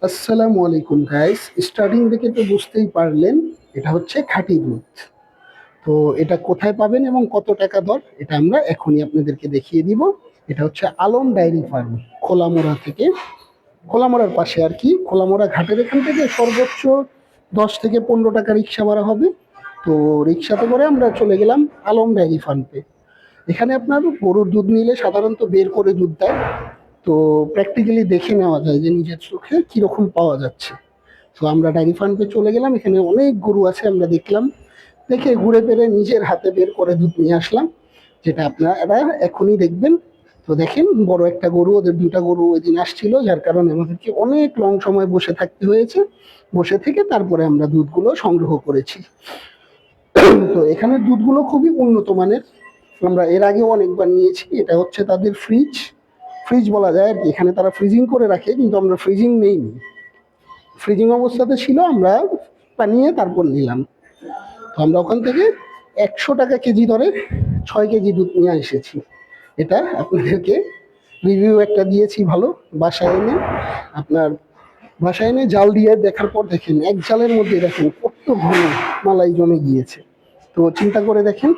আসসালামু আলাইকুম guys. Starting থেকে তো বুঝতেই পারলেন, এটা হচ্ছে খাঁটি দুধ। তো এটা কোথায় পাবেন এবং কত টাকা দর, এটা আমরা এখনই আপনাদেরকে দেখিয়ে দিব। এটা হচ্ছে আলম ডায়েরি ফার্ম, খোলামোড়া থেকে, খোলামোড়ার পাশে আর কি। খোলামোড়া ঘাটের এখান থেকে সর্বোচ্চ 10 থেকে 15 টাকা রিক্সা ভাড়া হবে। তো রিক্সাতে করে আমরা চলে গেলাম আলম ডায়েরি ফার্মে। এখানে আপনার গরুর দুধ নিলে সাধারণত বের করে দুধ দেয়। তো প্র্যাকটিক্যালি দেখে নেওয়া যায় যে নিজের চোখে কিরকম পাওয়া যাচ্ছে। তো আমরা ডায়েরি ফার্মে চলে গেলাম, এখানে অনেক গরু আছে আমরা দেখলাম, দেখে ঘুরে ফিরে নিজের হাতে বের করে দুধ নিয়ে আসলাম, যেটা আপনারা এখনই দেখবেন। তো দেখেন, বড় একটা গরু, ওদের দুটা গরু ওই দিন আসছিল, যার কারণে আমাদেরকে অনেক লং সময় বসে থাকতে হয়েছে। বসে থেকে তারপরে আমরা দুধগুলো সংগ্রহ করেছি। তো এখানের দুধগুলো খুবই উন্নত মানের। আমরা এর আগেও অনেকবার নিয়েছি। এটা হচ্ছে তাদের ফ্রিজ, ফ্রিজ বলা যায় আর কি। এখানে তারা ফ্রিজিং করে রাখে, কিন্তু আমরা ফ্রিজিং নেইনি, ফ্রিজিং অবস্থাতে ছিল, আমরা বানিয়ে তারপর নিলাম। তো আমরা ওখান থেকে 100 টাকা কেজি দরে 6 কেজি দুধ নিয়ে এসেছি। এটা আপনাদেরকে রিভিউ একটা দিয়েছি ভালো। বাসায় এনে আপনার বাসায় এনে জাল দিয়ে দেখার পর দেখেন, এক জালের মধ্যে দেখেন কত ঘন মালাই জমে গিয়েছে। তো চিন্তা করে দেখেন